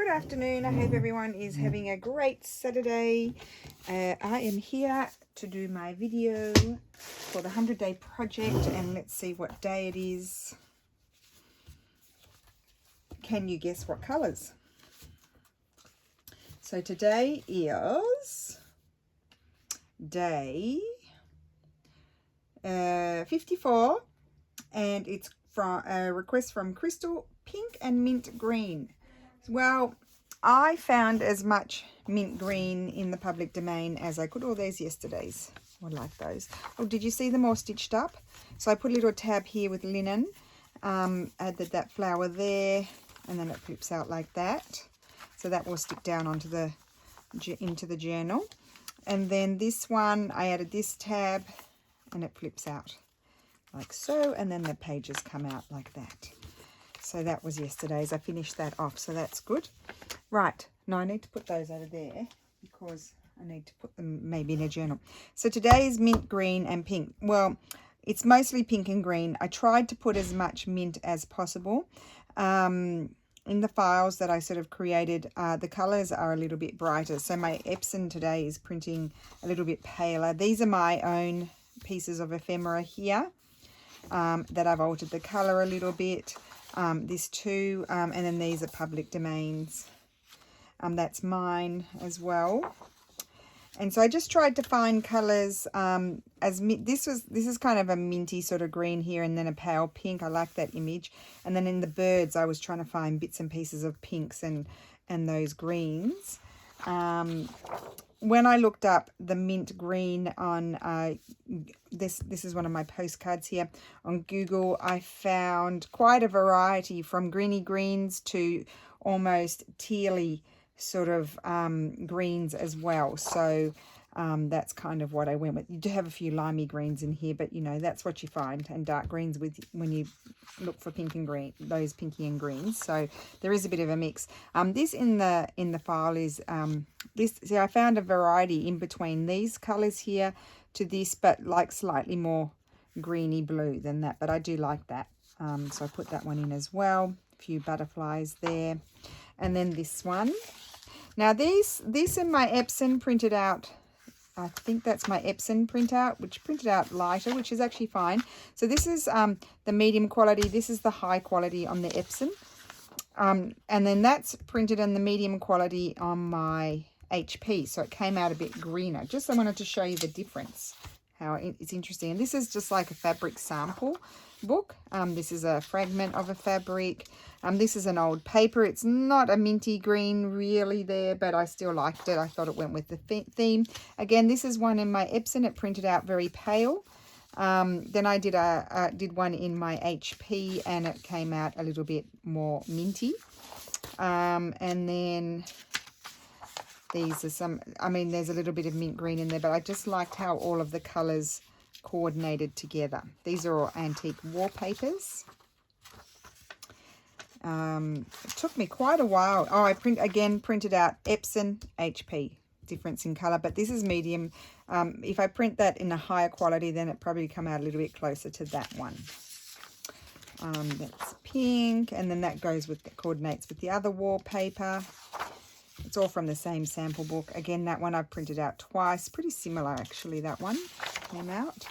Good afternoon. I hope everyone is having a great Saturday. I am here to do my video for the 100-day project, and let's see what day it is. Can you guess what colours? So today is day 54, and it's from a request from Christal, pink and mint green. Well, I found as much mint green in the public domain as I could. Oh, there's yesterday's. I like those. Oh, did you see them all stitched up? So I put a little tab here with linen, added that flower there, and then it flips out like that. So that will stick down onto into the journal. And then this one, I added this tab, and it flips out like so, and then the pages come out like that. So that was yesterday's. I finished that off, so that's good. Right, now I need to put those over there because I need to put them maybe in a journal. So today is mint green and pink. Well, it's mostly pink and green. I tried to put as much mint as possible. In the files that I sort of created, the colours are a little bit brighter. So my Epson today is printing a little bit paler. These are my own pieces of ephemera here that I've altered the colour a little bit. This too, and then these are public domains. That's mine as well. And so I just tried to find colours this is kind of a minty sort of green here, and then a pale pink. I like that image. And then in the birds, I was trying to find bits and pieces of pinks and those greens. When I looked up the mint green on this is one of my postcards here on Google, I found quite a variety from greeny greens to almost tealy sort of greens as well. So that's kind of what I went with. You do have a few limey greens in here, but you know, that's what you find, and dark greens with when you look for pink and green, those pinky and greens. So there is a bit of a mix. This in the file is see, I found a variety in between these colors here to this, but like slightly more greeny blue than that, but I do like that. So I put that one in as well. A few butterflies there. And then this one. Now this in my Epson printed out, I think that's my Epson printout, which printed out lighter, which is actually fine. So this is the medium quality. This is the high quality on the Epson. And then that's printed in the medium quality on my HP. So it came out a bit greener. Just I wanted to show you the difference, how it's interesting. And this is just like a fabric sample book. This is a fragment of a fabric. This is an old paper. It's not a minty green really there, but I still liked it. I thought it went with the theme. Again, this is one in my Epson. It printed out very pale. Then I did one in my HP, and it came out a little bit more minty. And then these are some, I mean, there's a little bit of mint green in there, but I just liked how all of the colors coordinated together. These are all antique wallpapers. It took me quite a while. Oh, I printed out Epson, HP, difference in color, but this is medium. If I print that in a higher quality, then it probably come out a little bit closer to that one. That's pink, and then that coordinates with the other wallpaper. It's all from the same sample book. Again, that one I've printed out twice. Pretty similar, actually, that one came out.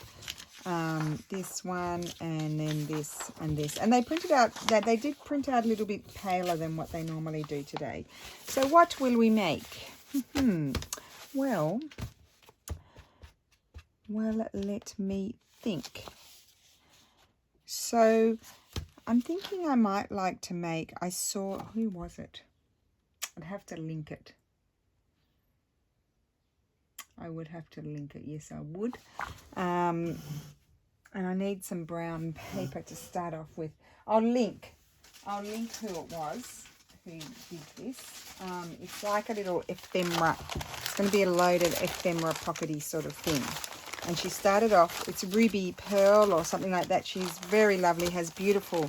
This one, and then this and this. And they printed out, that they did print out a little bit paler than what they normally do today. So what will we make? Well, let me think. So I'm thinking I might like to make, who was it? I'd have to link it. I would have to link it. Yes, I would. And I need some brown paper to start off with. I'll link who it was who did this. It's like a little ephemera. It's going to be a loaded ephemera pockety sort of thing. And she started off, it's Ruby Pearl or something like that. She's very lovely, makes beautiful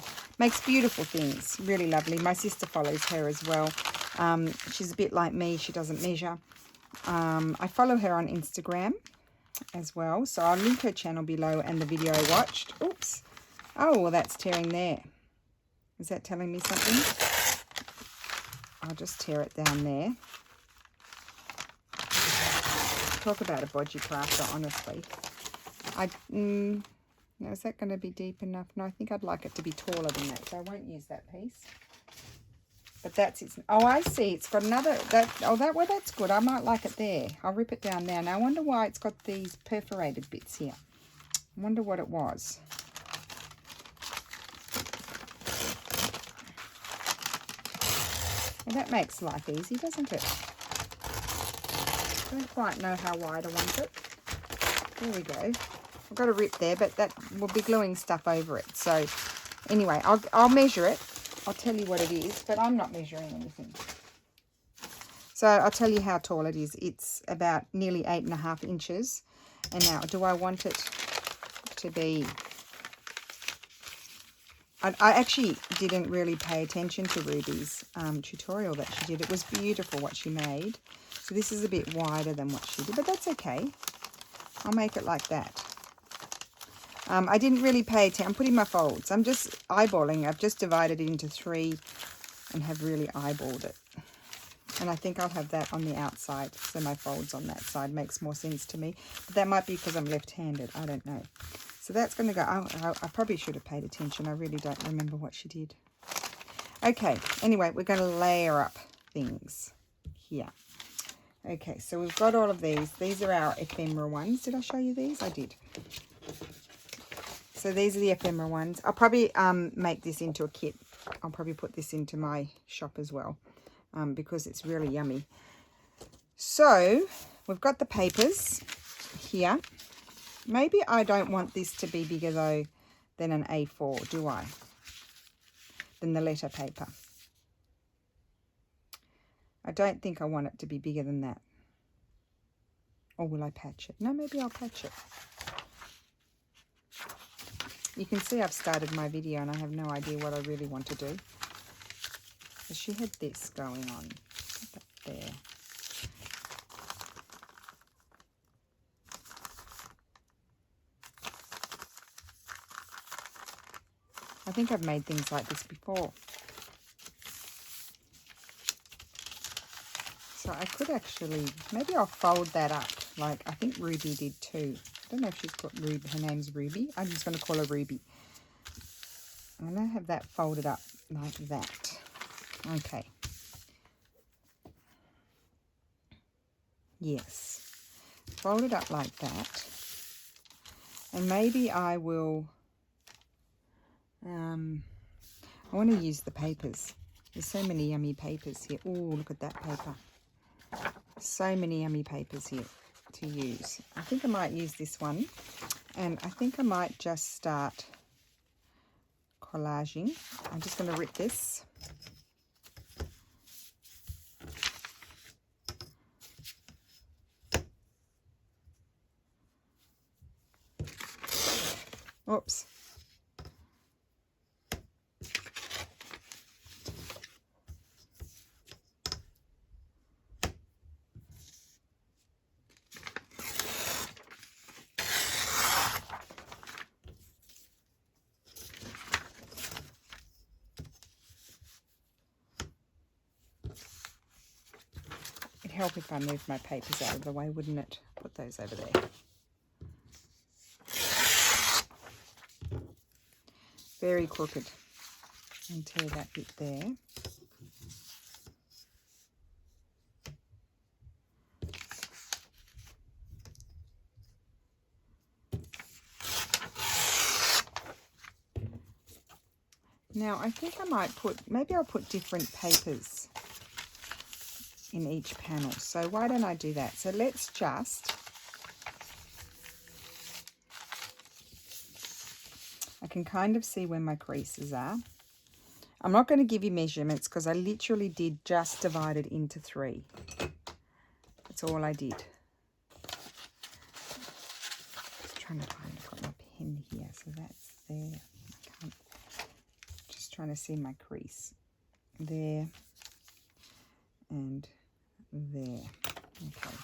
things. Really lovely. My sister follows her as well. She's a bit like me. She doesn't measure. I follow her on Instagram as well, so I'll link her channel below and the video I watched. Oops. Oh, well, that's tearing there. Is that telling me something? I'll just tear it down there. Talk about a bodgy crafter, honestly. Now, is that going to be deep enough? No, I think I'd like it to be taller than that, so I won't use that piece. But that's it. Oh, I see. It's got another. Well, that's good. I might like it there. I'll rip it down there. Now, I wonder why it's got these perforated bits here. I wonder what it was. Well, that makes life easy, doesn't it? Don't quite know how wide I want it. There we go. I've got a rip there, but that will be gluing stuff over it. So anyway, I'll measure it. I'll tell you what it is, but I'm not measuring anything. So I'll tell you how tall it is. It's about nearly 8.5 inches. And now, do I want it to be... I actually didn't really pay attention to Ruby's tutorial that she did. It was beautiful what she made. So this is a bit wider than what she did, but that's okay. I'll make it like that. I didn't really pay attention. I'm putting my folds. I'm just eyeballing. I've just divided it into 3 and have really eyeballed it. And I think I'll have that on the outside. So my folds on that side makes more sense to me. But that might be because I'm left-handed. I don't know. So that's going to go. I probably should have paid attention. I really don't remember what she did. Okay. Anyway, we're going to layer up things here. Okay. So we've got all of these. These are our ephemera ones. Did I show you these? I did. So these are the ephemera ones. I'll probably make this into a kit. I'll probably put this into my shop as well because it's really yummy. So we've got the papers here. Maybe I don't want this to be bigger though than an A4, do I? Than the letter paper. I don't think I want it to be bigger than that. Or will I patch it? No, maybe I'll patch it. You can see I've started my video and I have no idea what I really want to do. So she had this going on. Put that there. I think I've made things like this before. So I could actually, maybe I'll fold that up like I think Ruby did too. I don't know if she's got Ruby, her name's Ruby. I'm just going to call her Ruby. I'm going to have that folded up like that. Okay. Yes. Fold it up like that. And maybe I will... I want to use the papers. There's so many yummy papers here. Oh, look at that paper. So many yummy papers here to use. I think I might use this one. And I think I might just start collaging. I'm just going to rip this. Oops. It'd help if I moved my papers out of the way, wouldn't it? Put those over there. Very crooked. And tear that bit there. Now I think I might put, maybe I'll put different papers in each panel. So why don't I do that? So let's just, I can kind of see where my creases are. I'm not going to give you measurements because I literally did just divide it into 3. That's all I did. Just trying to find, I've got my pen here, so that's there. I can't, just trying to see my crease. There and there. Okay.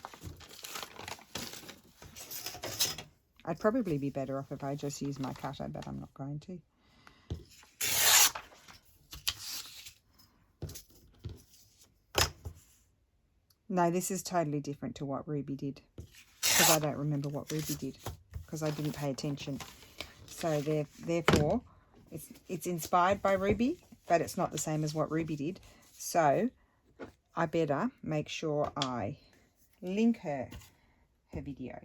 I'd probably be better off if I just use my cutter, but I'm not going to. No, this is totally different to what Ruby did, because I don't remember what Ruby did because I didn't pay attention. So therefore, it's inspired by Ruby, but it's not the same as what Ruby did. So I better make sure I link her video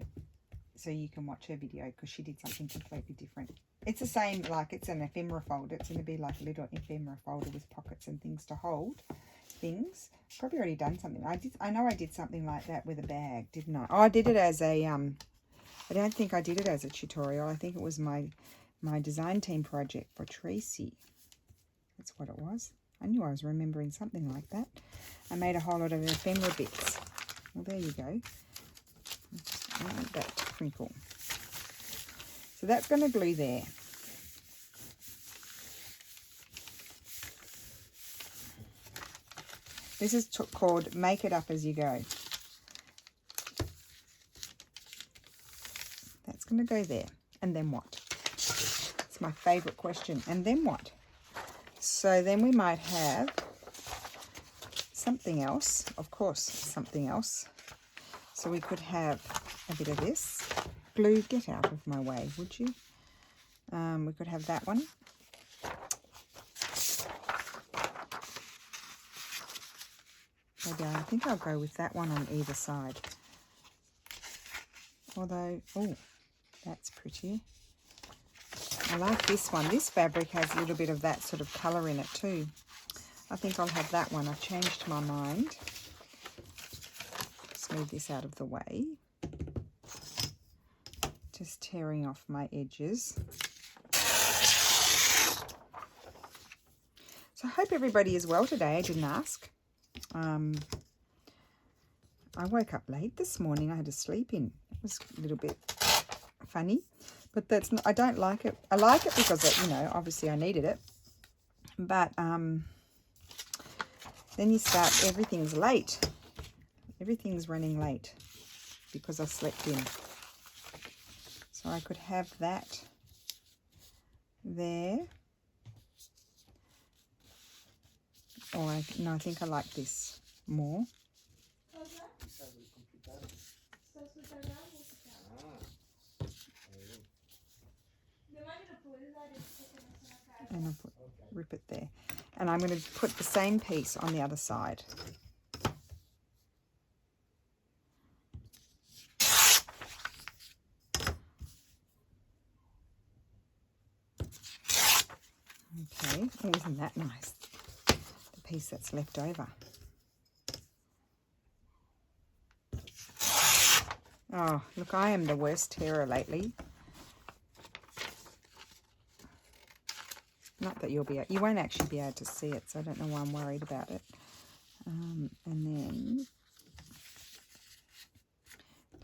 so you can watch her video, because she did something completely different. It's the same, like it's an ephemera folder. It's going to be like a little ephemera folder with pockets and things to hold things. Probably already done something. I know I did something like that with a bag, didn't I? Oh, I did it as a I don't think I did it as a tutorial. I think it was my design team project for Tracy. That's what it was. I knew I was remembering something like that. I made a whole lot of ephemera bits. Well, there you go. I want that to crinkle. So that's going to glue there. This is called Make It Up As You Go. That's going to go there. And then what? It's my favourite question. And then what? So then we might have something else. Of course, something else. So we could have a bit of this. Glue, get out of my way, would you? We could have that one. Maybe I think I'll go with that one on either side. Although, oh, that's pretty. I like this one. This fabric has a little bit of that sort of colour in it too. I think I'll have that one. I've changed my mind. Just move this out of the way. Just tearing off my edges. So I hope everybody is well today. I didn't ask. I woke up late this morning. I had to sleep in. It was a little bit funny, but that's not, I don't like it. I like it because it, you know, obviously I needed it, but then you start, everything's late. Everything's running late because I slept in. So I could have that there. Or no, I think I like this more. And I'll rip it there. And I'm going to put the same piece on the other side. Okay, oh, isn't that nice? The piece that's left over. Oh, look, I am the worst tearer lately. Not that you won't actually be able to see it, so I don't know why I'm worried about it. And then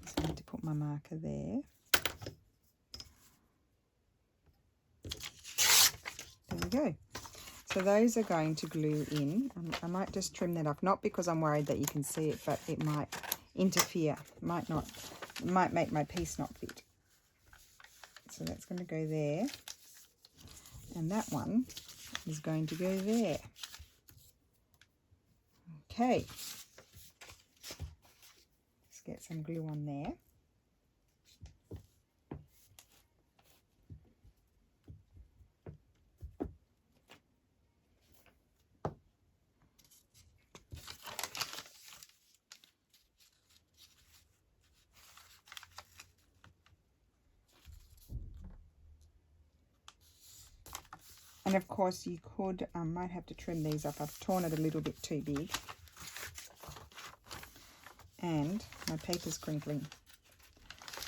just need to put my marker there. There we go. So those are going to glue in. I might just trim that off, not because I'm worried that you can see it, but it might interfere. Might make my piece not fit. So that's going to go there. And that one is going to go there. Okay. Let's get some glue on there. And of course you could, might have to trim these up. I've torn it a little bit too big. And my paper's crinkling.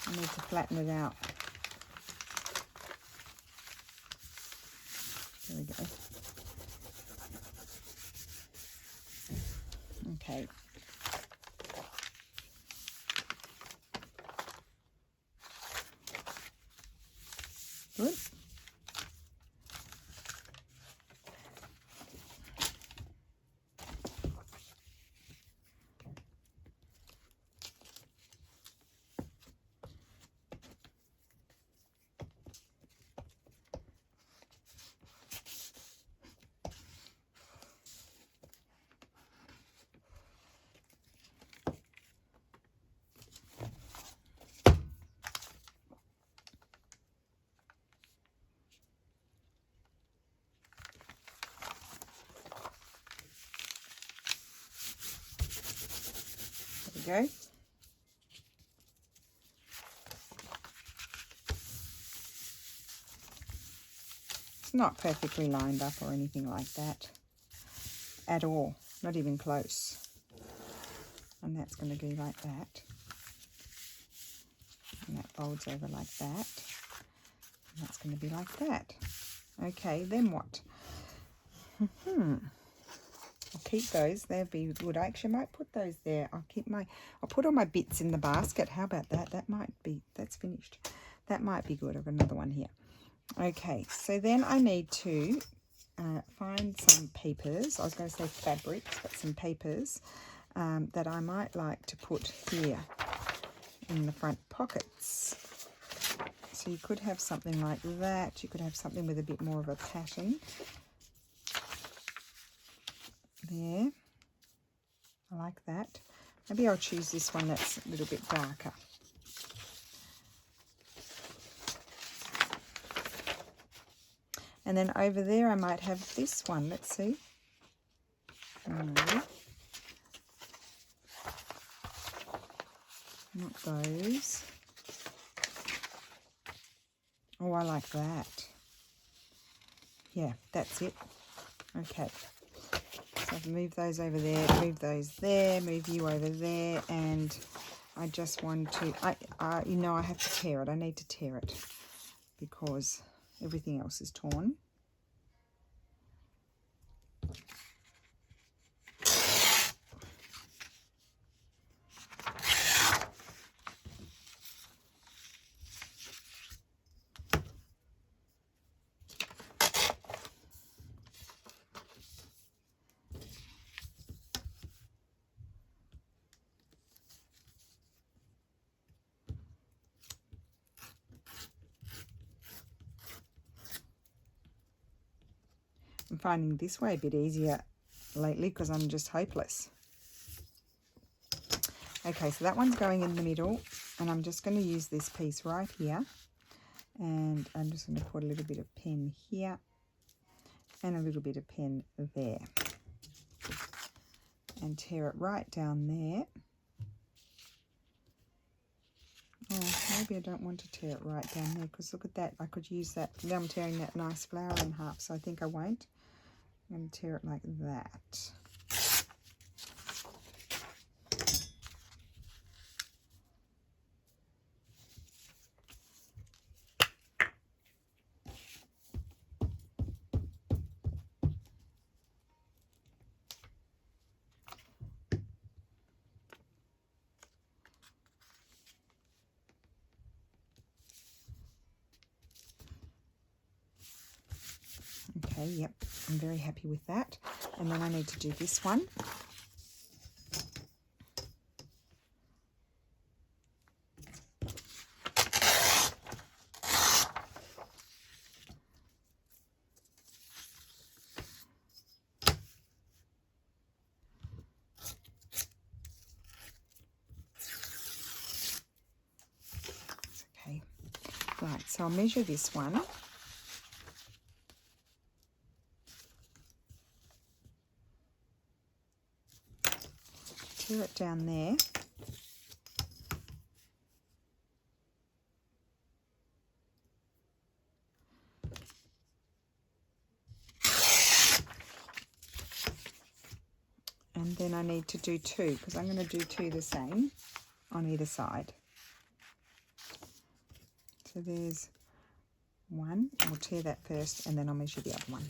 I need to flatten it out. There we go. Okay. Good. go. It's not perfectly lined up or anything like that at all, not even close. And that's going to go like that. And that folds over like that. And that's going to be like that. Okay, then what? I'll keep those. They'll be good. I actually might put those there. I'll put all my bits in the basket. How about that? That's finished. That might be good. I've got another one here. Okay, so then I need to find some papers. I was going to say fabrics, but some papers that I might like to put here in the front pockets. So you could have something like that. You could have something with a bit more of a pattern. There. I like that. Maybe I'll choose this one that's a little bit darker. And then over there I might have this one. Let's see. No. Not those. Oh, I like that. Yeah, that's it. Okay. So I've moved those over there, move those there, move you over there, and I just want to, you know, I have to tear it. I need to tear it because everything else is torn. I'm finding this way a bit easier lately because I'm just hopeless. Okay, so that one's going in the middle, and I'm just going to use this piece right here, and I'm just going to put a little bit of pen here and a little bit of pen there and tear it right down there. Oh, maybe I don't want to tear it right down there because look at that. I could use that. Now I'm tearing that nice flower in half, so I think I won't. I'm going to tear it like that. Okay, yep, I'm very happy with that. And then I need to do this one. Okay, right, so I'll measure this one. Tear it down there. And then I need to do two because I'm going to do two the same on either side. So there's one. I'll tear that first and then I'll measure the other one.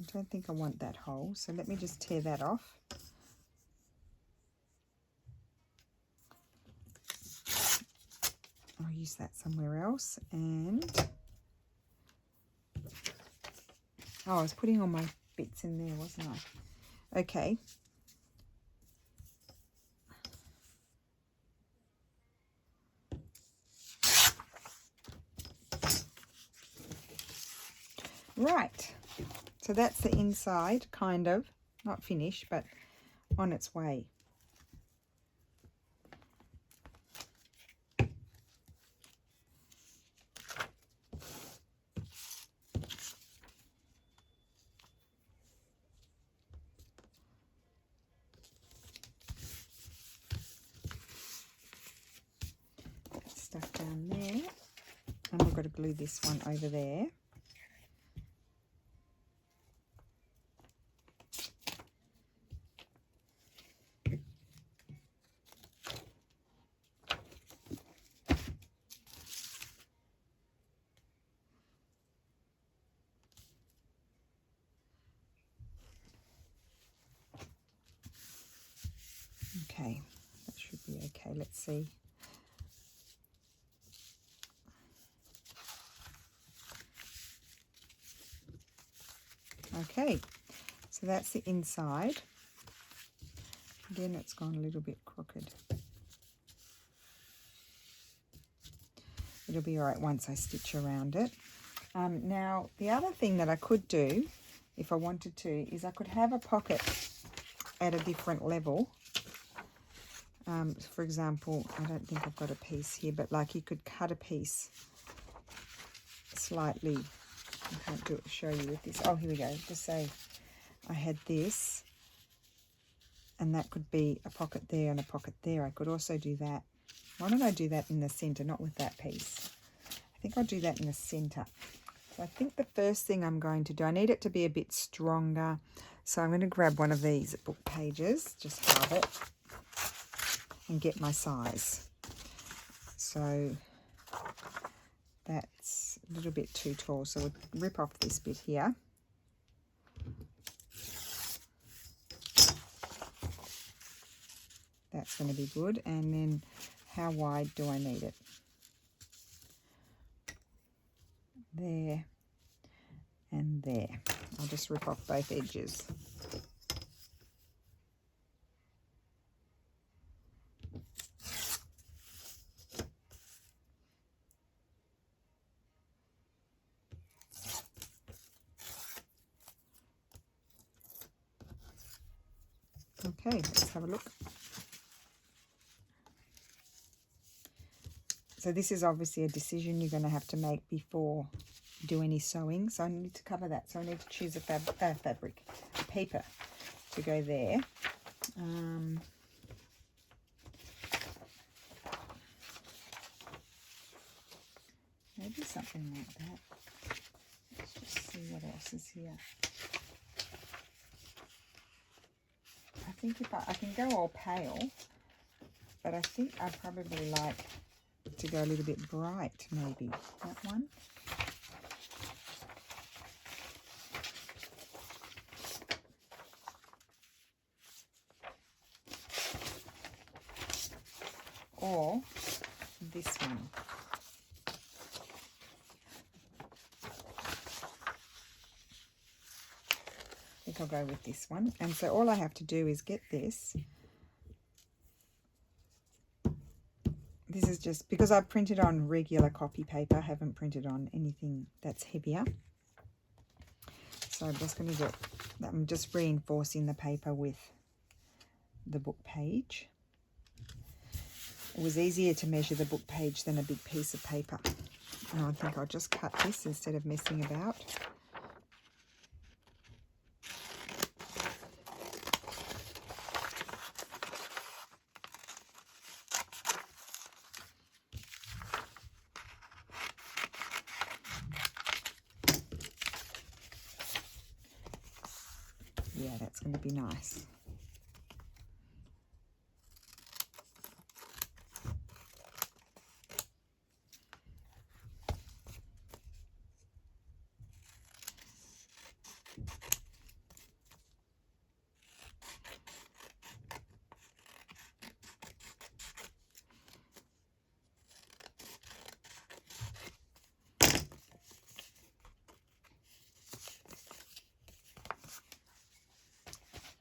I don't think I want that hole, so let me just tear that off. I'll use that somewhere else. And oh, I was putting all my bits in there, wasn't I? Okay. Right. So that's the inside, kind of. Not finished, but on its way. stuff down there. And we've got to glue this one over there. Okay, that should be okay. Let's see. Okay, so that's the inside. Again, it's gone a little bit crooked. It'll be all right once I stitch around it. Now, the other thing that I could do, if I wanted to, is I could have a pocket at a different level. For example, I don't think I've got a piece here, but like you could cut a piece slightly. I can't show you with this. Oh, here we go. Just say I had this, and that could be a pocket there and a pocket there. I could also do that. Why don't I do that in the center, not with that piece? I think I'll do that in the center. So I think the first thing I'm going to do, I need it to be a bit stronger. So I'm going to grab one of these book pages, just halve it, and get my size. So that's a little bit too tall, so we'll rip off this bit here. That's going to be good. And then how wide do I need it? There and there. I'll just rip off both edges. Okay, let's have a look. So this is obviously a decision you're going to have to make before you do any sewing. So I need to cover that. So I need to choose a paper to go there. Maybe something like that. Let's just see what else is here. I think if I can go all pale, but I think I probably like to go a little bit bright, maybe. That one. Or this one. I think I'll go with this one. And so all I have to do is get this. This is just because I've printed on regular copy paper. I haven't printed on anything that's heavier. So I'm just going to do it. I'm just reinforcing the paper with the book page. It was easier to measure the book page than a big piece of paper. And I think I'll just cut this instead of messing about. Yeah, that's going to be nice.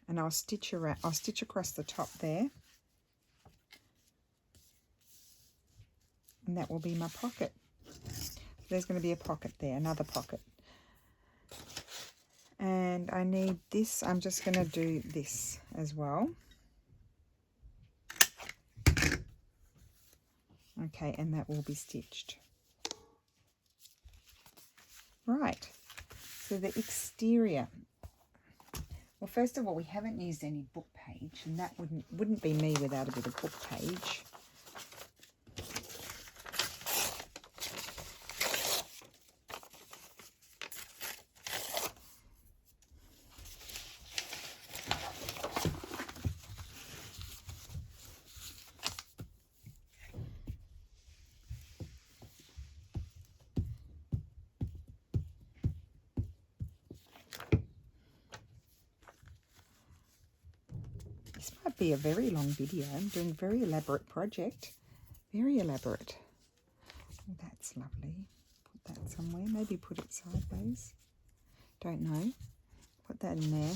And I'll stitch around. I'll stitch across the top there, and that will be my pocket. There's going to be a pocket there, another pocket. And I need this. I'm just going to do this as well. Okay, and that will be stitched. Right. So the exterior. Well, first of all, we haven't used any book page, and that wouldn't be me without a bit of book page. might be a very long video. I'm doing a very elaborate project. Very elaborate. Oh, that's lovely. Put that somewhere. Maybe put it sideways. Don't know. Put that in there.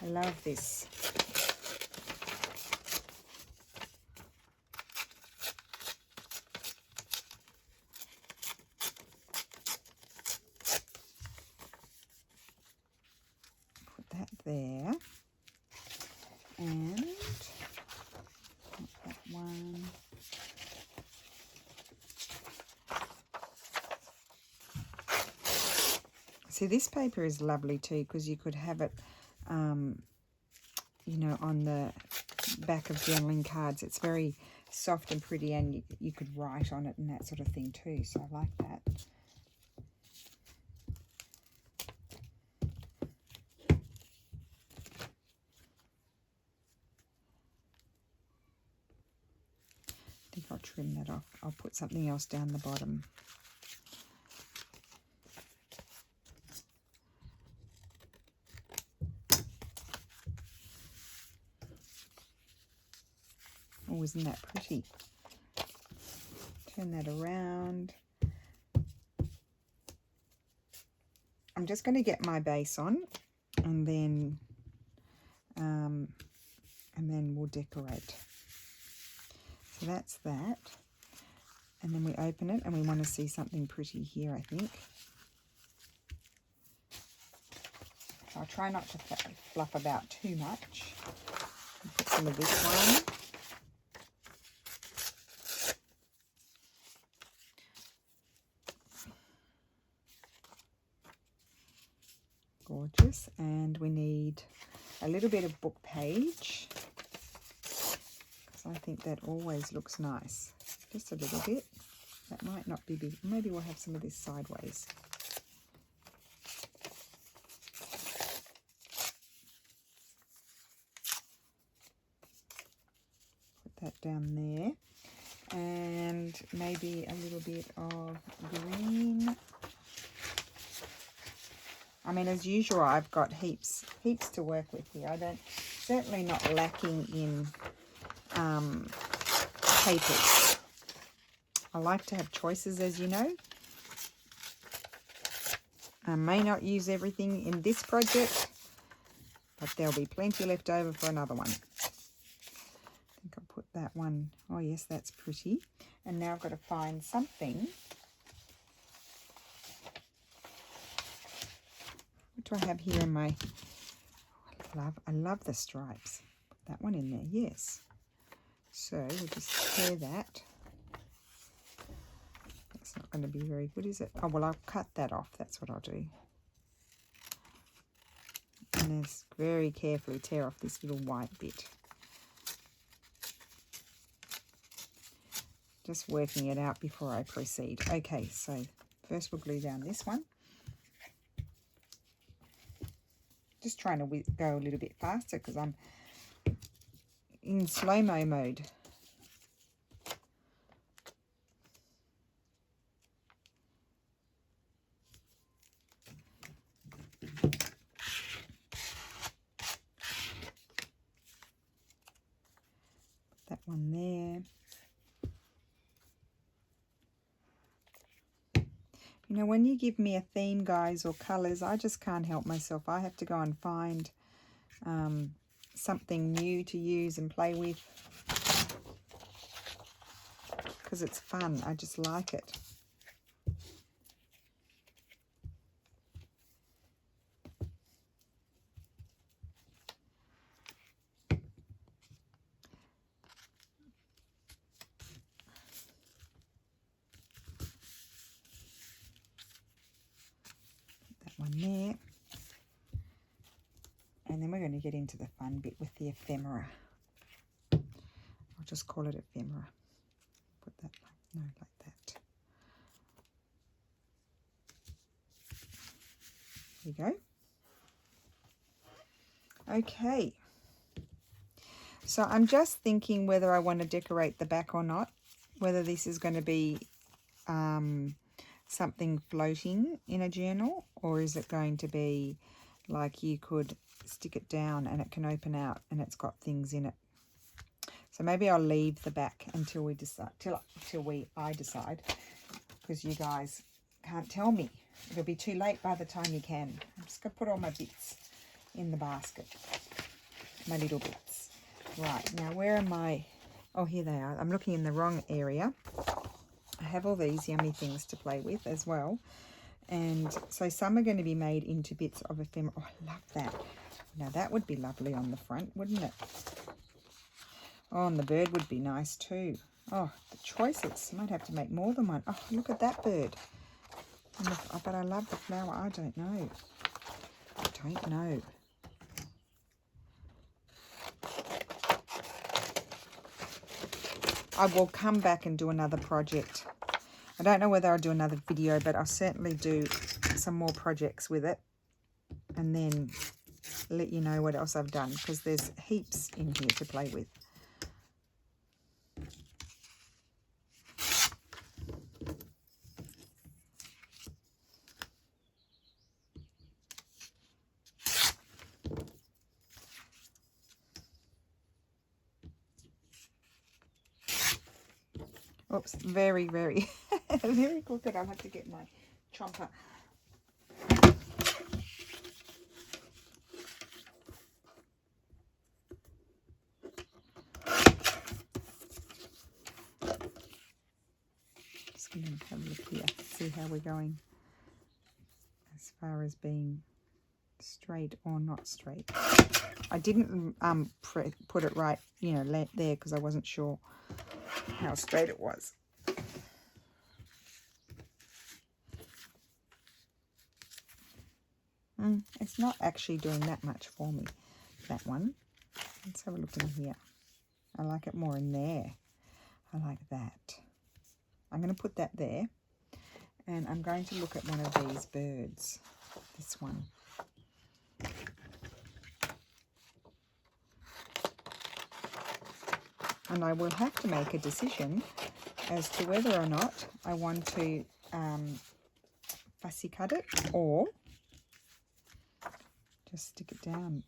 I love this. Put that there. And that one. See, this paper is lovely too, because you could have it, you know, on the back of journaling cards. It's very soft and pretty, and you could write on it and that sort of thing too. So I like that. I think I'll trim that off. I'll put something else down the bottom. Oh, isn't that pretty? Turn that around. I'm just going to get my base on, and then we'll decorate. So that's that. And then we open it, and we want to see something pretty here, I think. I'll try not to fluff about too much. Put some of this one. Gorgeous. And we need a little bit of book page, because I think that always looks nice. Just a little bit. That might not be big. Maybe we'll have some of this sideways. Put that down there. And maybe a little bit of green. I mean, as usual, I've got heaps to work with here. Certainly not lacking in papers. I like to have choices, as you know. I may not use everything in this project, but there'll be plenty left over for another one. I think I'll put that one. Oh yes, that's pretty. And now I've got to find something. What do I have here in my... I love the stripes. Put that one in there, yes. So we'll just tear that. That's not going to be very good, is it? Oh, well, I'll cut that off. That's what I'll do. And just very carefully tear off this little white bit. Just working it out before I proceed. Okay, so first we'll glue down this one. Just trying to go a little bit faster because I'm in slow-mo mode. Put that one there. You know, when you give me a theme, guys, or colours, I just can't help myself. I have to go and find something new to use and play with, because it's fun. I just like it. One there, and then we're going to get into the fun bit with the ephemera. I'll just call it ephemera. Put that like that. There we go. Okay, so I'm just thinking whether I want to decorate the back or not, whether this is going to be something floating in a journal, or is it going to be like you could stick it down and it can open out and it's got things in it. So maybe I'll leave the back until we decide, I decide, because you guys can't tell me. It'll be too late by the time you can. I'm just going to put all my bits in the basket, my little bits. Right, now where am I? Oh, here they are. I'm looking in the wrong area. I have all these yummy things to play with as well. And so some are going to be made into bits of ephemera. Oh, I love that. Now that would be lovely on the front, wouldn't it? Oh, and the bird would be nice too. Oh, the choices. I might have to make more than one. Oh, look at that bird. But I love the flower. I don't know. I will come back and do another project. I don't know whether I'll do another video, but I'll certainly do some more projects with it. And then let you know what else I've done, because there's heaps in here to play with. Oops, very, very, very crooked. I'll have to get my chomper. Just going to have a look here, see how we're going as far as being straight or not straight. I didn't put it right, you know, there, because I wasn't sure how straight it was. It's not actually doing that much for me, that one. Let's have a look in here. I like it more in there. I like that. I'm going to put that there, and I'm going to look at one of these birds, this one. And I will have to make a decision as to whether or not I want to fussy cut it or just stick it down.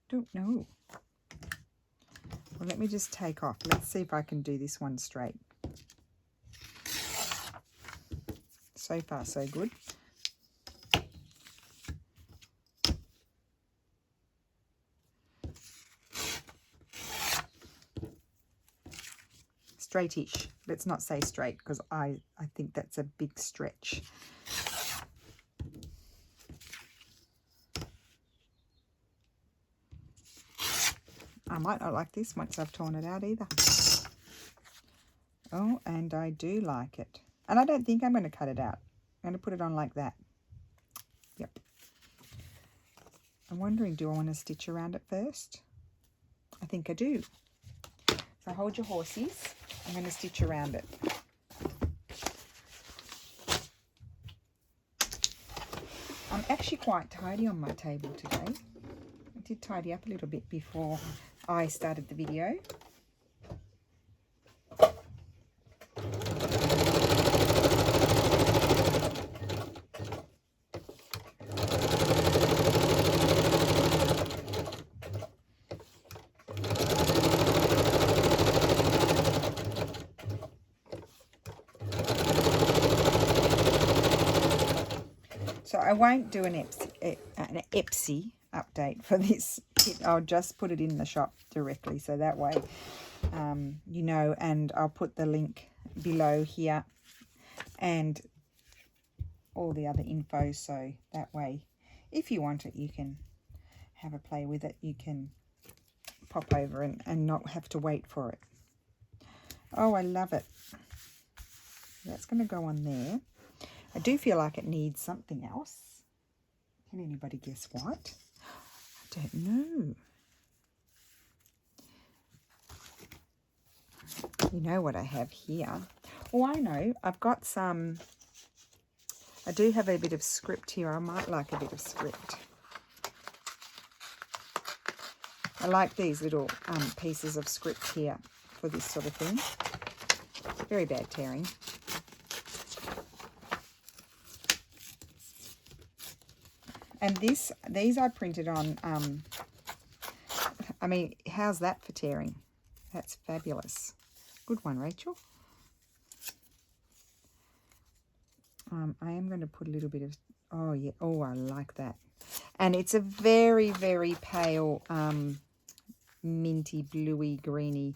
Don't know. Well, let me just take off. Let's see if I can do this one straight. So far, so good. Straightish. Let's not say straight, because I think that's a big stretch. I might not like this once I've torn it out either. Oh, and I do like it. And I don't think I'm going to cut it out. I'm going to put it on like that. Yep. I'm wondering, do I want to stitch around it first? I think I do. So hold your horses. I'm going to stitch around it. I'm actually quite tidy on my table today. I did tidy up a little bit before I started the video. So I won't do an Etsy update for this. I'll just put it in the shop directly, so that way you know, and I'll put the link below here and all the other info, so that way if you want it you can have a play with it. You can pop over and not have to wait for it. Oh, I love it. That's going to go on there. I do feel like it needs something else. Can anybody guess what? I don't know. You know what I have here? Oh, I know. I've got some... I do have a bit of script here. I might like a bit of script. I like these little pieces of script here for this sort of thing. Very bad tearing. And these I printed on, I mean, how's that for tearing? That's fabulous. Good one, Rachel. I am going to put a little bit of, oh yeah, oh, I like that. And it's a very, very pale, minty, bluey, greeny.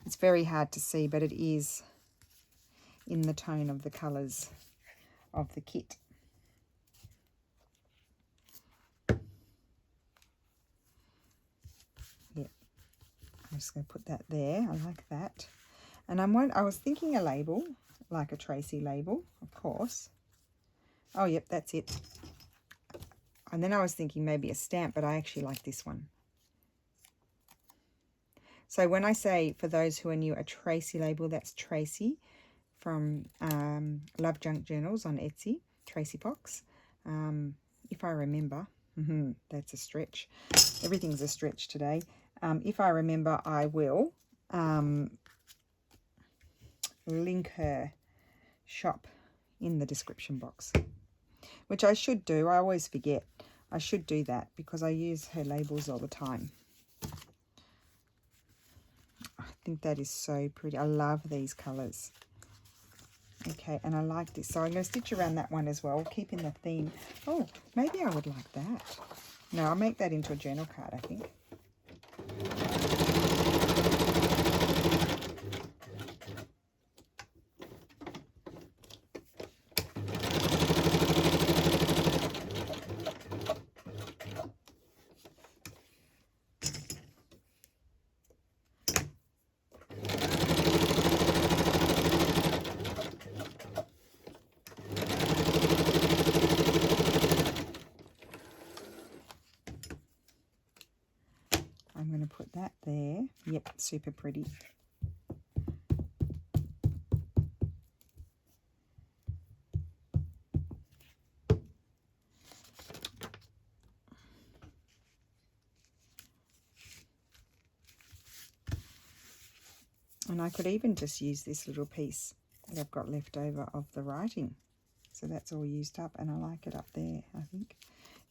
It's very hard to see, but it is in the tone of the colours of the kit. Yep, I'm just going to put that there. I like that. And I was thinking a label, like a Tracy label, of course. Oh, yep, that's it. And then I was thinking maybe a stamp, but I actually like this one. So when I say, for those who are new, a Tracy label, that's Tracy from Love Junk Journals on Etsy, Tracy Fox. If I remember, that's a stretch. Everything's a stretch today. If I remember, I will link her shop in the description box, which I should do. I always forget. I should do that because I use her labels all the time. I think that is so pretty. I love these colours. Okay, and I like this. So I'm going to stitch around that one as well, keeping the theme. Oh, maybe I would like that. No, I'll make that into a journal card, I think. I'm going to put that there. Yep, super pretty. And I could even just use this little piece that I've got left over of the writing. So that's all used up, and I like it up there, I think.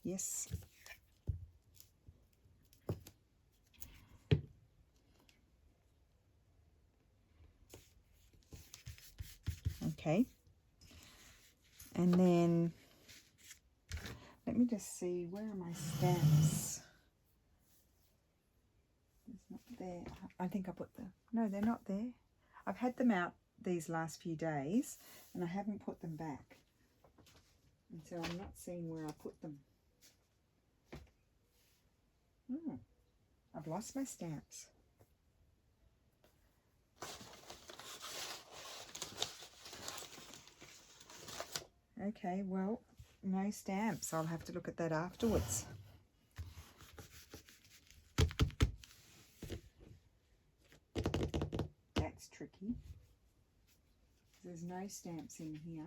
Yes. Okay. And then, let me just see, where are my stamps? It's not there. I think I put them. No, they're not there. I've had them out these last few days, and I haven't put them back. And so I'm not seeing where I put them. I've lost my stamps. Okay, well, no stamps. I'll have to look at that afterwards. That's tricky. There's no stamps in here.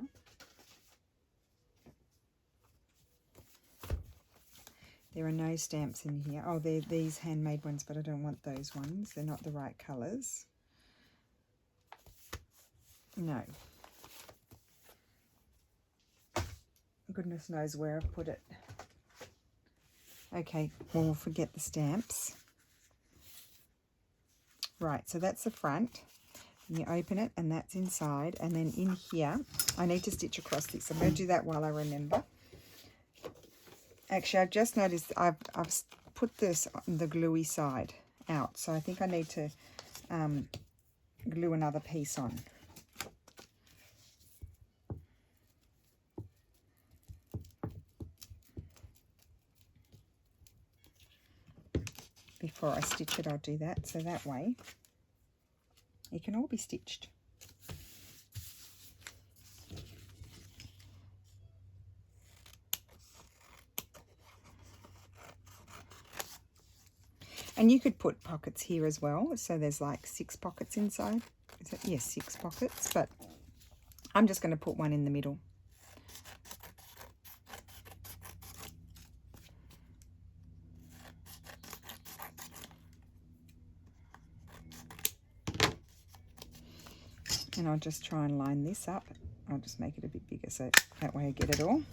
There are no stamps in here. Oh, they're these handmade ones, but I don't want those ones. They're not the right colours. No. Goodness knows where I've put it. Okay, well, we'll forget the stamps. Right, so that's the front. And you open it, and that's inside. And then in here, I need to stitch across this. I'm going to do that while I remember. Actually, I've just noticed I've put this on the gluey side out. So I think I need to glue another piece on. Before I stitch it, I'll do that. So that way, it can all be stitched. And you could put pockets here as well. So there's like 6 pockets inside. Is it? Yes, 6 pockets. But I'm just going to put one in the middle. And I'll just try and line this up. I'll just make it a bit bigger so that way I get it all.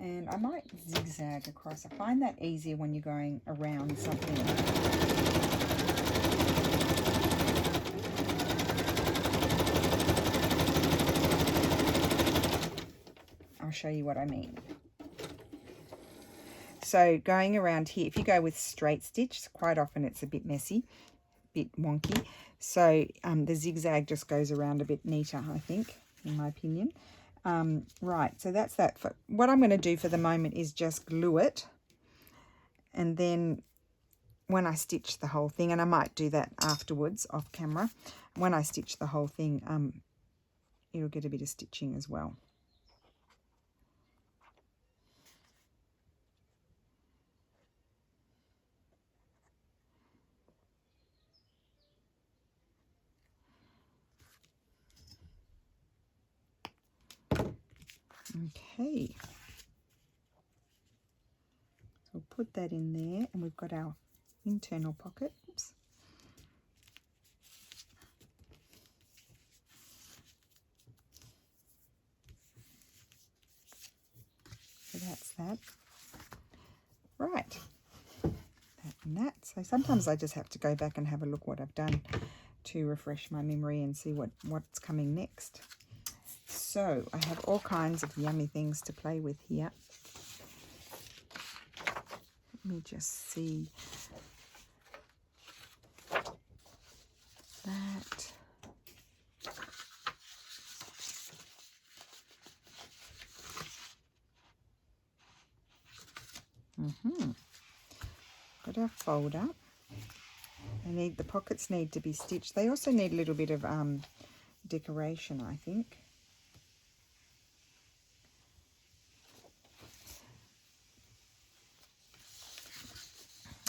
And I might zigzag across. I find that easier when you're going around something. I'll show you what I mean. So going around here, if you go with straight stitch, quite often it's a bit messy, a bit wonky. So the zigzag just goes around a bit neater, I think, in my opinion. Right, so that's that. What I'm going to do for the moment is just glue it, and then when I stitch the whole thing, and I might do that afterwards off camera, when I stitch the whole thing, it'll get a bit of stitching as well. Okay, so we'll put that in there, and we've got our internal pocket. Oops. So that's that. Right, that and that. So sometimes I just have to go back and have a look what I've done to refresh my memory and see what's coming next. So I have all kinds of yummy things to play with here. Let me just see that. Got our folder. The pockets need to be stitched. They also need a little bit of decoration, I think.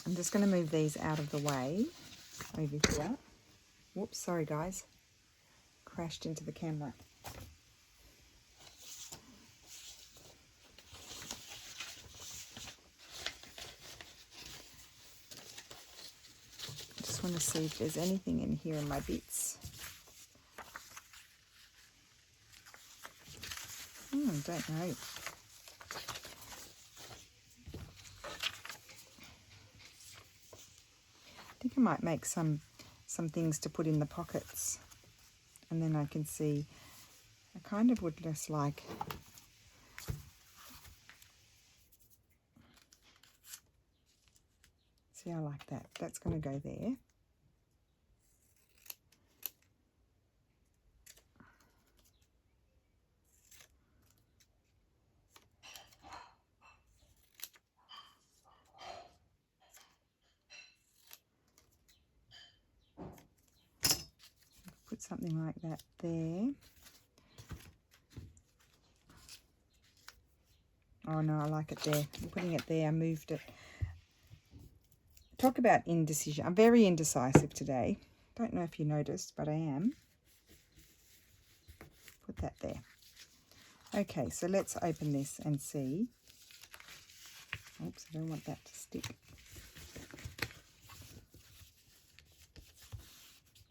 I'm just going to move these out of the way over here. Whoops, sorry guys. Crashed into the camera. I just want to see if there's anything in here in my bits. Don't know. I think I might make some things to put in the pockets, and then I can see. I kind of would just like see. I like that. That's going to go there. Put something like that there. Oh no, I like it there. I'm putting it there. I moved it. Talk about indecision. I'm very indecisive today. Don't know if you noticed, but I am. Put that there. Okay, so let's open this and see. Oops, I don't want that to stick.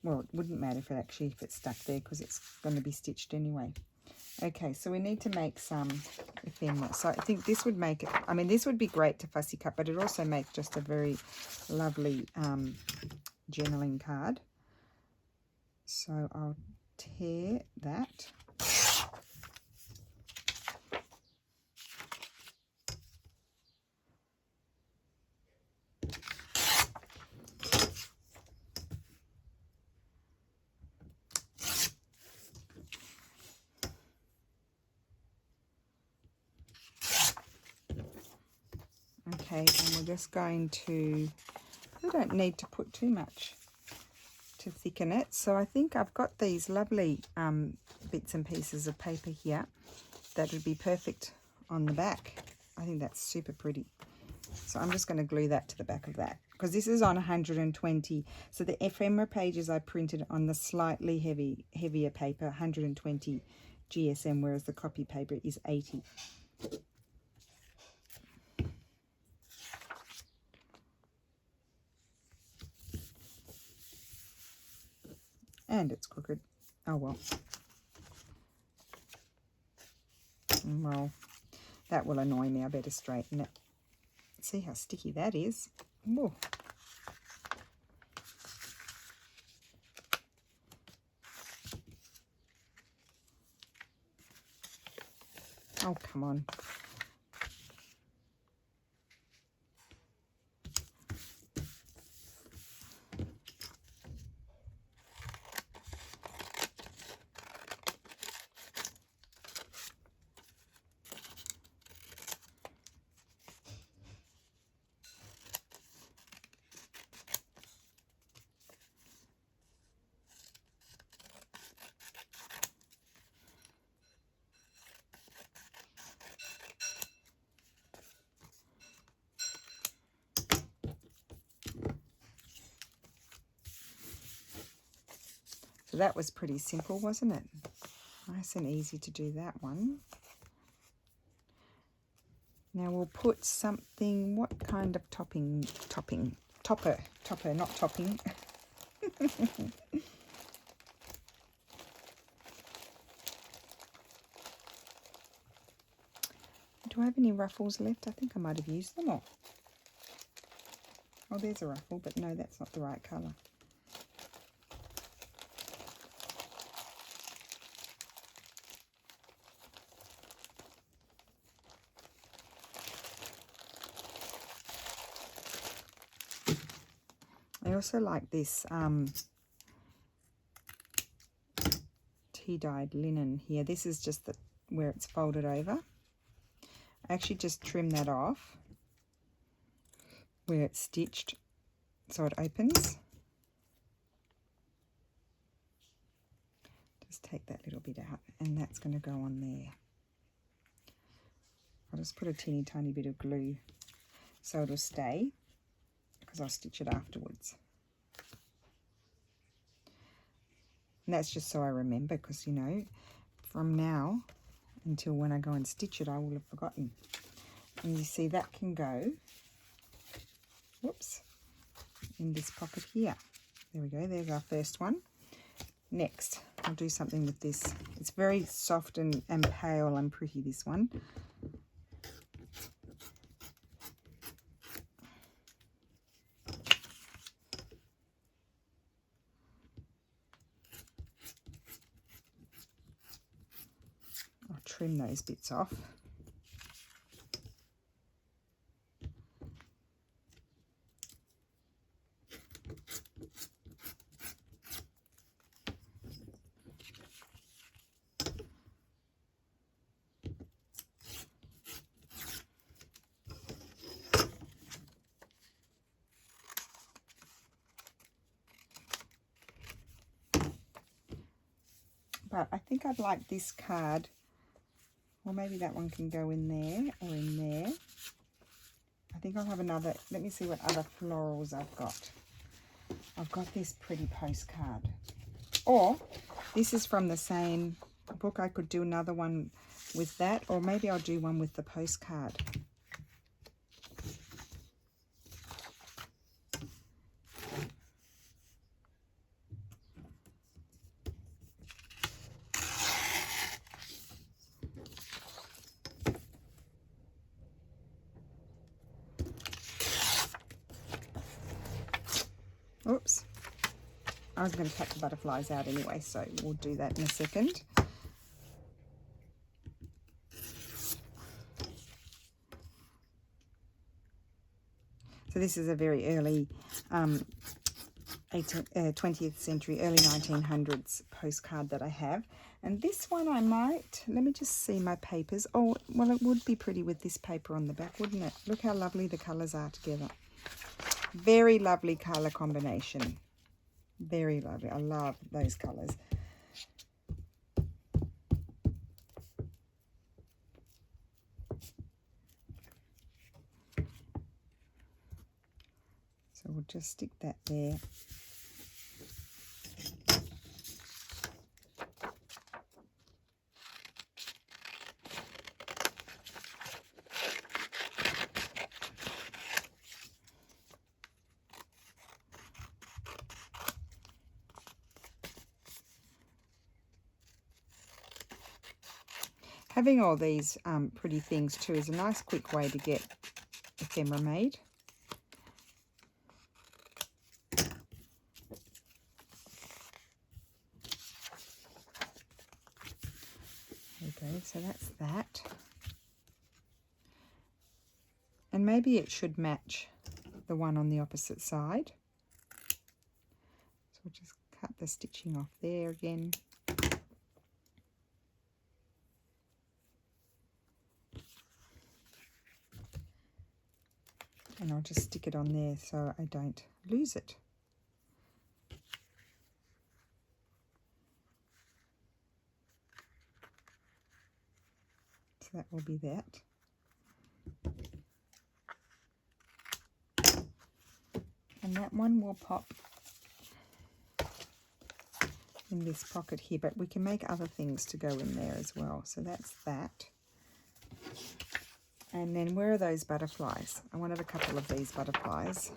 Well, it wouldn't matter if it's stuck there because it's going to be stitched anyway. Okay, so we need to make some ephemera. So I think this would make it, I mean, this would be great to fussy cut, but it also makes just a very lovely journaling card. So I'll tear that. Okay, and we're just going to, we don't need to put too much to thicken it. So I think I've got these lovely bits and pieces of paper here that would be perfect on the back. I think that's super pretty. So I'm just going to glue that to the back of that because this is on 120. So the ephemera pages I printed on the slightly heavier paper, 120 GSM, whereas the copy paper is 80. And it's crooked. Oh well. Well, That will annoy me. I better straighten it. See how sticky that is. Ooh. Oh, come on. So that was pretty simple, wasn't it? Nice and easy to do that one. Now we'll put something, what kind of topper, not topping. Do I have any ruffles left? I think I might have used them all. Oh, there's a ruffle, but no, that's not the right colour. I also like this tea-dyed linen here. This is just where it's folded over. I actually just trim that off where it's stitched so it opens. Just take that little bit out, and that's going to go on there. I'll just put a teeny tiny bit of glue so it'll stay, because I'll stitch it afterwards. And that's just so I remember, because, you know, from now until when I go and stitch it, I will have forgotten. And you see that can go, whoops, in this pocket here. There we go, there's our first one. Next, I'll do something with this. It's very soft and pale and pretty, this one. Trim those bits off. But I think I'd like this card. Or maybe that one can go in there or in there. I think I'll have another. Let me see what other florals I've got. I've got this pretty postcard. Or this is from the same book. I could do another one with that. Or maybe I'll do one with the postcard. Oops, I was going to cut the butterflies out anyway, so we'll do that in a second. So this is a very early 20th century, early 1900s postcard that I have. And this one I might, let me just see my papers. Oh, well, it would be pretty with this paper on the back, wouldn't it? Look how lovely the colours are together. Very lovely colour combination. Very lovely. I love those colours. So we'll just stick that there. Having all these pretty things too is a nice quick way to get ephemera made. There we go, so that's that. And maybe it should match the one on the opposite side. So we'll just cut the stitching off there again. And I'll just stick it on there so I don't lose it. So that will be that. And that one will pop in this pocket here, but we can make other things to go in there as well. So that's that. And then where are those butterflies? I wanted a couple of these butterflies.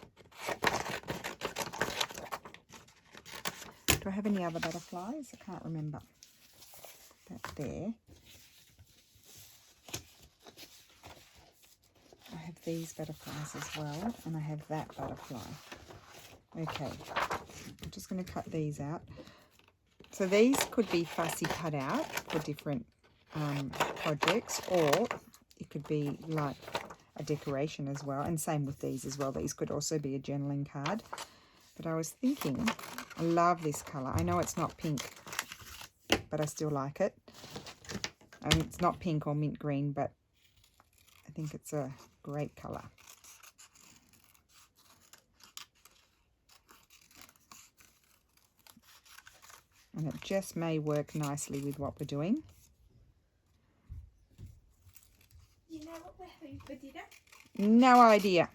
Do I have any other butterflies? I can't remember. That there. I have these butterflies as well, and I have that butterfly. Okay, I'm just going to cut these out. So these could be fussy cut out for different projects, or it could be like a decoration as well, and same with these as well. These could also be a journaling card. But I was thinking, I love this colour. I know it's not pink, but I still like it. And it's not pink or mint green, but I think it's a great colour. And it just may work nicely with what we're doing. You know what we're having for dinner? No idea.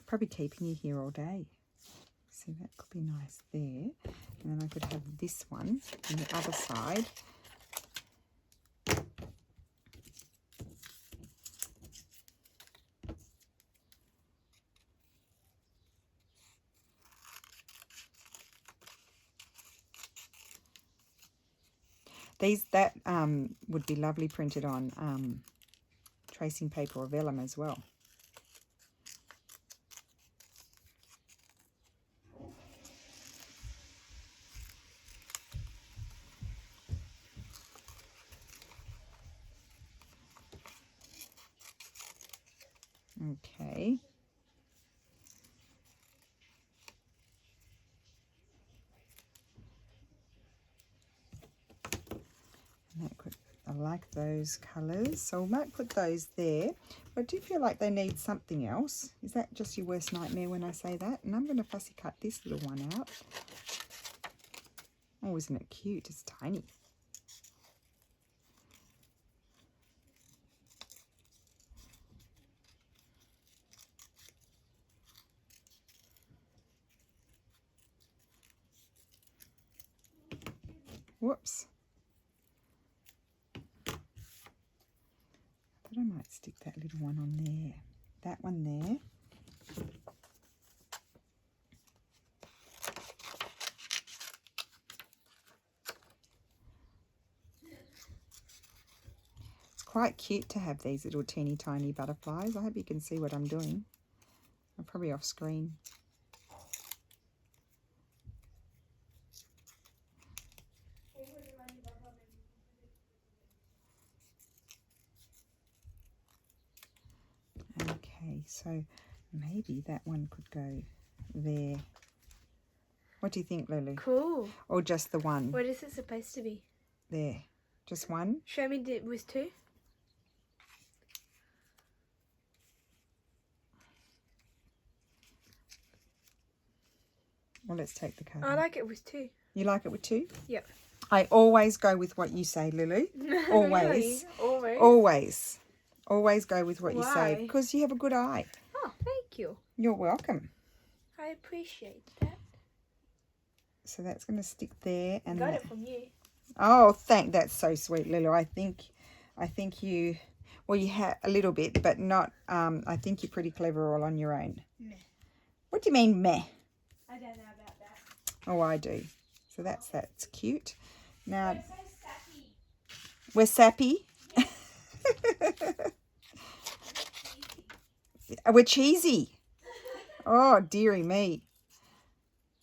Probably keeping you here all day. See, that could be nice there. And then I could have this one on the other side. That would be lovely printed on tracing paper or vellum as well. Okay. And that could, I like those colours, so we might put those there. But I do feel like they need something else. Is that just your worst nightmare when I say that? And I'm going to fussy cut this little one out. Oh, isn't it cute? It's tiny. Whoops. I thought I might stick that little one on there. That one there. It's quite cute to have these little teeny tiny butterflies. I hope you can see what I'm doing. I'm probably off screen. Okay, so maybe that one could go there. What do you think, Lulu? Cool. Or just the one? What is it supposed to be? There. Just one? Show me with two. Well, let's take the card. I like it with two. You like it with two? Yep. I always go with what you say, Lulu. Always. Really? Always? Always. Always go with what you Why? say, because you have a good eye. Oh, thank you. You're welcome. I appreciate that. So that's going to stick there. And Got it from you. Oh, that's so sweet, Lulu. I think you Well, you have a little bit, but not, I think you're pretty clever all on your own. Meh. What do you mean, meh? I don't know about that. Oh, I do. So that's cute. Now, We're so sappy. we're sappy. We're cheesy. Oh, dearie me.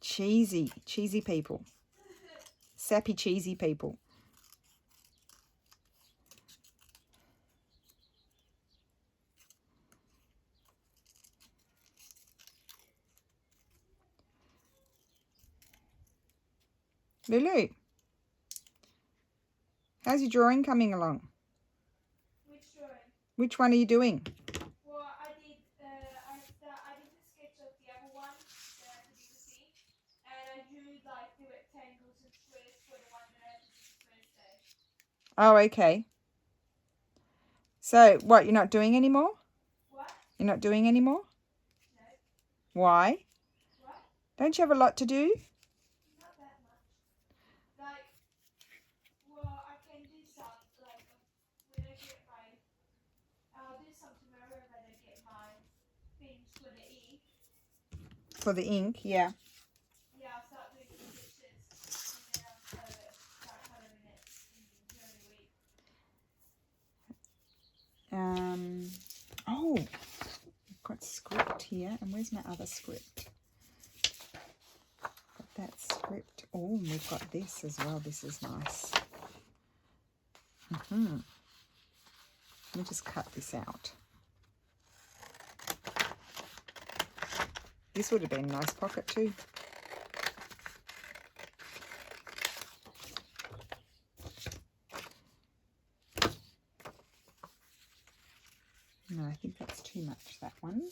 Cheesy people. Sappy, cheesy people. Lulu, how's your drawing coming along? Which drawing? Which one are you doing? Well, I did the sketch of the other one, the bigger thing, and I drew like the rectangles and squares for the one that I have to do Thursday. Oh, okay. So, what, you're not doing anymore? What? You're not doing anymore? No. Why? What? Don't you have a lot to do? Not that much. Like, well, I can do some, like, when I get my, I'll do some tomorrow when I get my things for the ink. For the ink, yeah. Yeah, I'll start doing some pictures, and then I'll start colouring it during the week. Oh, I've got script here. And where's my other script? Got that script. Oh, and we've got this as well. This is nice. Let me just cut this out. This would have been a nice pocket too. No, I think that's too much, that one.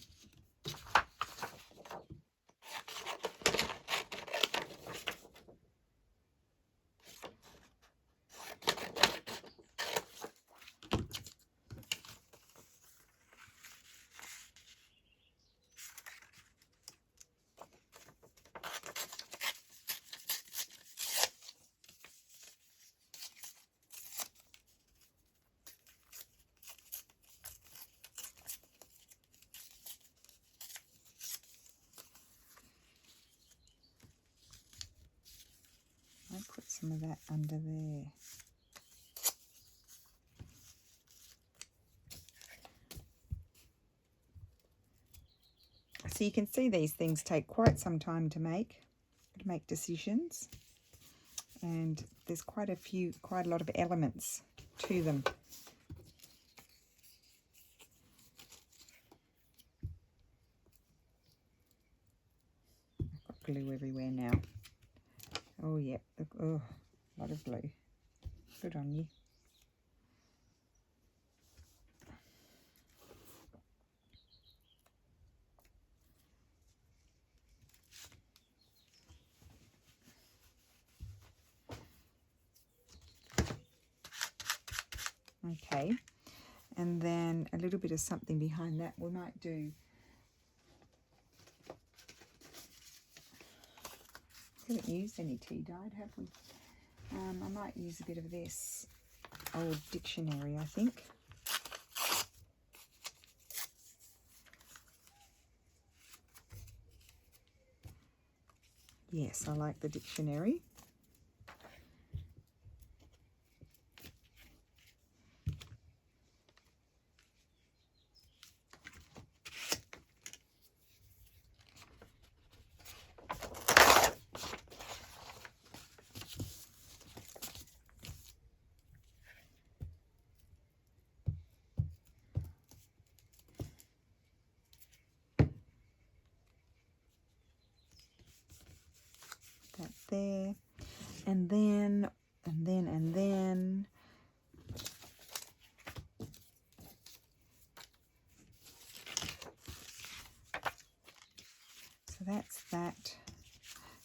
I'll put some of that under there. So you can see these things take quite some time to make decisions. And there's quite a lot of elements to them. I've got glue everywhere now. Oh, yeah. Oh, a lot of glue. Good on you. Okay. And then a little bit of something behind that. We might do... We haven't used any tea dyed, have we? I might use a bit of this old dictionary, I think. Yes, I like the dictionary. That there, and then so that's that.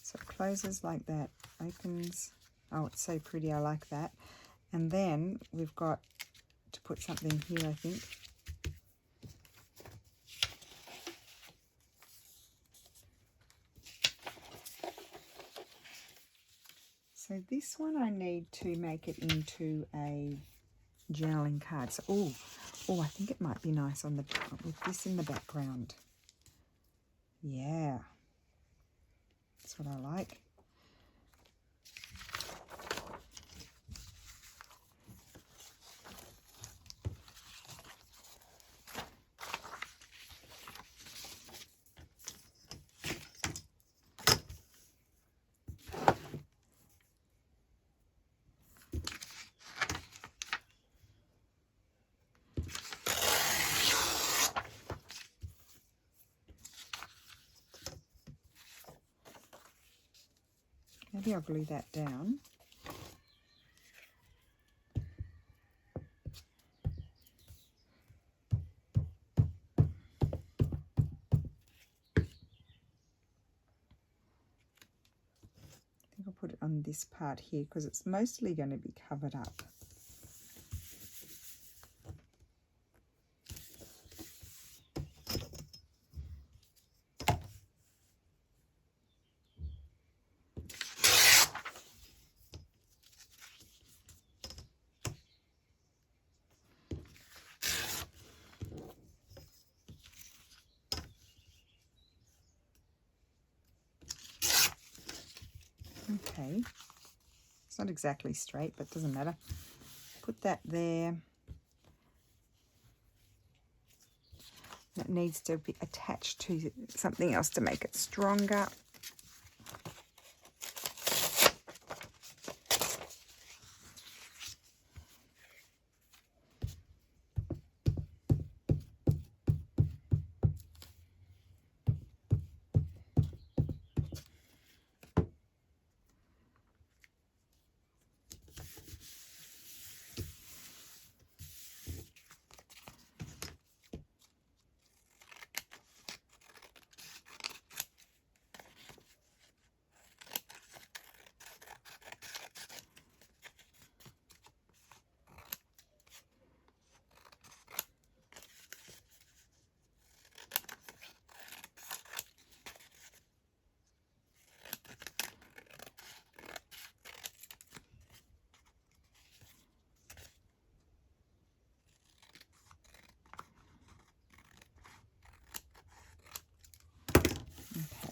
So it closes like that, opens. Oh, it's so pretty, I like that. And then we've got to put something here, I think. So this one I need to make it into a journaling card. So, oh, Oh, I think it might be nice on the with this in the background. Yeah, that's what I like. Maybe I'll glue that down. I think I'll put it on this part here because it's mostly going to be covered up. Okay, it's not exactly straight, but it doesn't matter. Put that there. It needs to be attached to something else to make it stronger.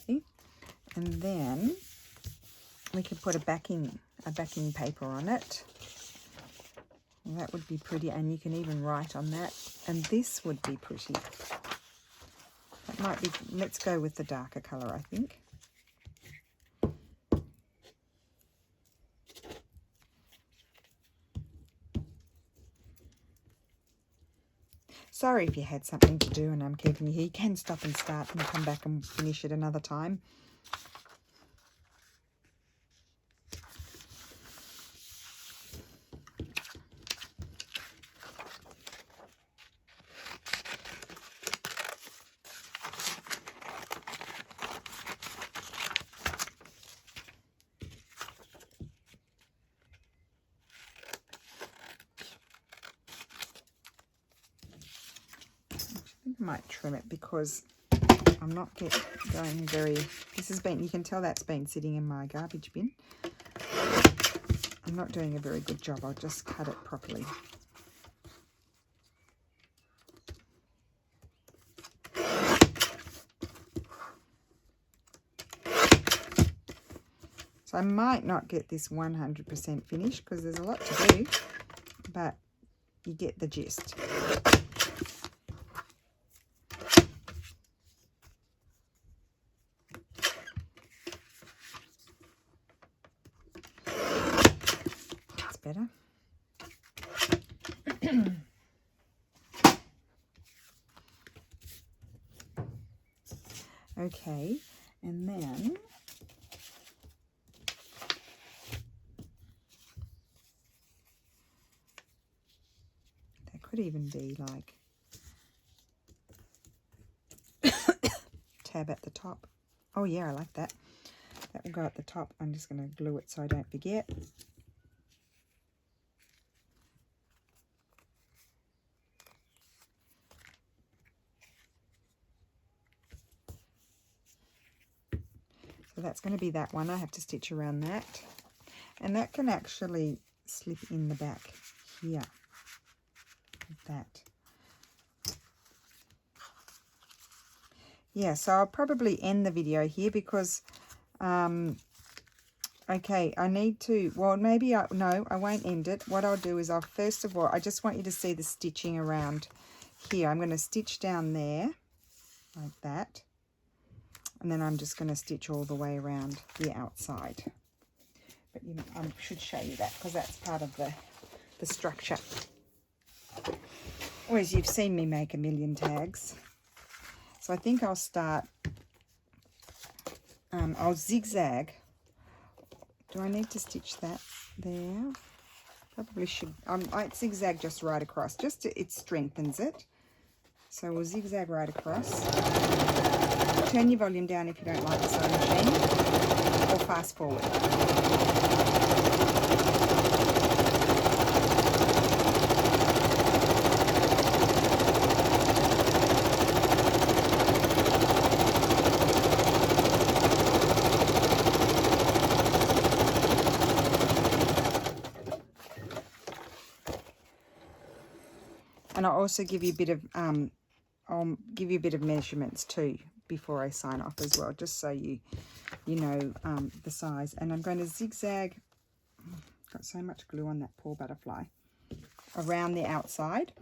Okay, and then we can put a backing paper on it. And that would be pretty, and you can even write on that. And this would be pretty. That might be. Let's go with the darker color, I think. Sorry if you had something to do and I'm keeping you here. You can stop and start and come back and finish it another time. I might trim it because I'm not going very. This has been. You can tell that's been sitting in my garbage bin. I'm not doing a very good job. I'll just cut it properly. So I might not get this 100% finished because there's a lot to do, but you get the gist. That's better. Okay, and then that could even be like tab at the top. Oh yeah, I like that. That will go at the top. I'm just going to glue it so I don't forget. So that's going to be that one. I have to stitch around that. And that can actually slip in the back here. Like that. yeah, so I'll probably end the video here because, okay, I need to, well, maybe no, I won't end it. What I'll do is first of all, I just want you to see the stitching around here. I'm going to stitch down there like that. And then I'm just going to stitch all the way around the outside. But you know, I should show you that because that's part of the structure. Whereas you've seen me make a million tags. So I think I'll start, I'll zigzag. Do I need to stitch that there? Probably should. I might zigzag just right across. It strengthens it. So we'll zigzag right across. Turn your volume down if you don't like the sewing machine, or fast forward. And I'll also give you a bit of I'll give you a bit of measurements too before I sign off as well, just so you know the size. And I'm going to zigzag, got so much glue on that poor butterfly, around the outside.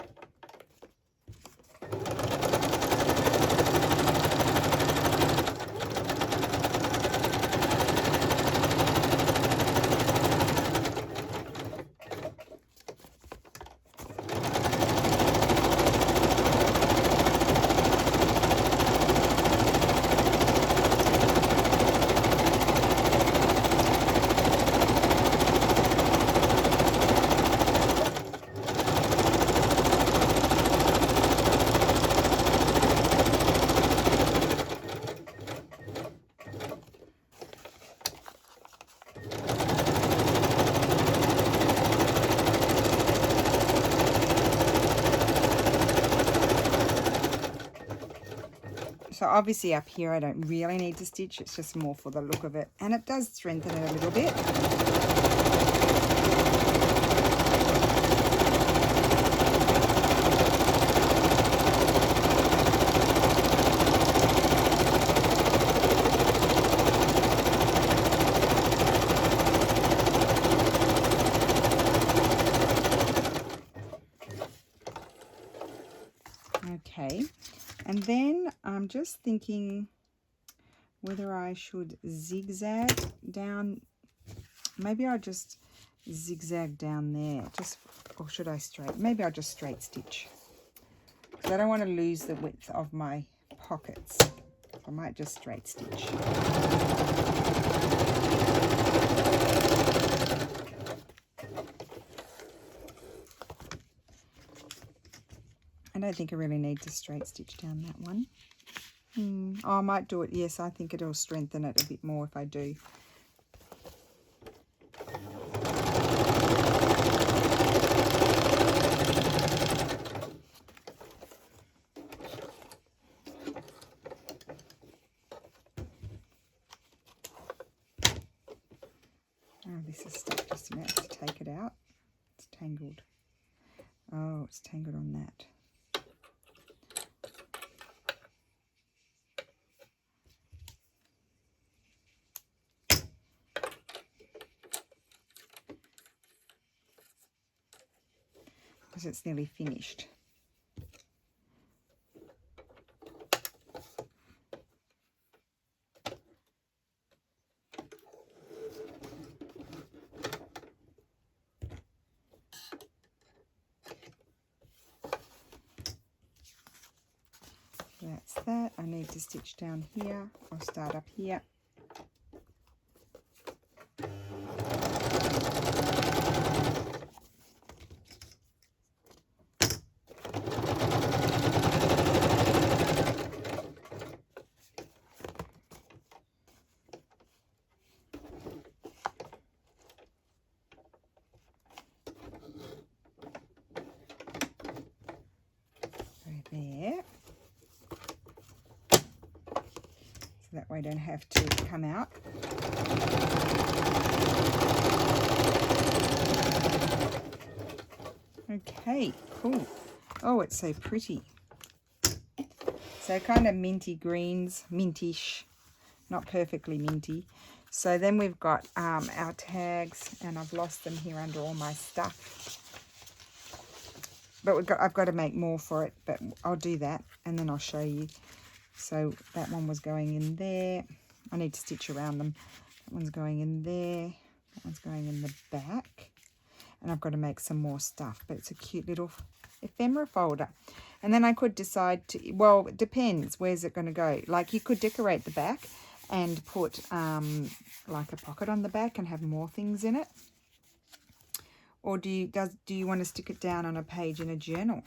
So obviously up here I don't really need to stitch, it's just more for the look of it. And it does strengthen it a little bit. Okay, and then I'm just thinking whether I should zigzag down. Maybe I'll just zigzag down there, or should I straight? Maybe I'll just straight stitch, because I don't want to lose the width of my pockets. I might just straight stitch. I don't think I really need to straight stitch down that one. Oh, I might do it. Yes, I think it'll strengthen it a bit more if I do. Oh, this is stuck just a minute to take it out. It's tangled. Oh, it's tangled on that. Because it's nearly finished. That's that. I need to stitch down here. I'll start up here. There. So that way I don't have to come out. Okay, cool. Oh, it's so pretty. So kind of minty greens, mintish, not perfectly minty. So then we've got our tags, and I've lost them here under all my stuff. But I've got to make more for it, but I'll do that and then I'll show you. So that one was going in there. I need to stitch around them. That one's going in there. That one's going in the back. And I've got to make some more stuff, but it's a cute little ephemera folder. And then I could decide to, well, it depends. Where's it going to go? Like you could decorate the back and put like a pocket on the back and have more things in it. Or do you want to stick it down on a page in a journal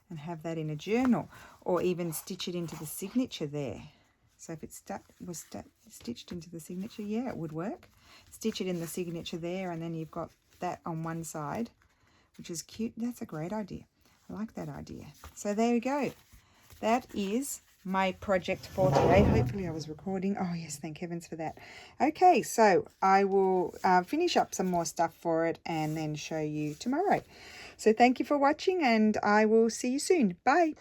and have that in a journal, or even stitch it into the signature there? So if it was stitched into the signature, yeah, it would work. Stitch it in the signature there, and then you've got that on one side, which is cute. That's a great idea. I like that idea. So there we go. That is my project for today. Hopefully I was recording. Oh yes, thank heavens for that. Okay, so I will finish up some more stuff for it and then show you tomorrow. So thank you for watching, and I will see you soon. Bye.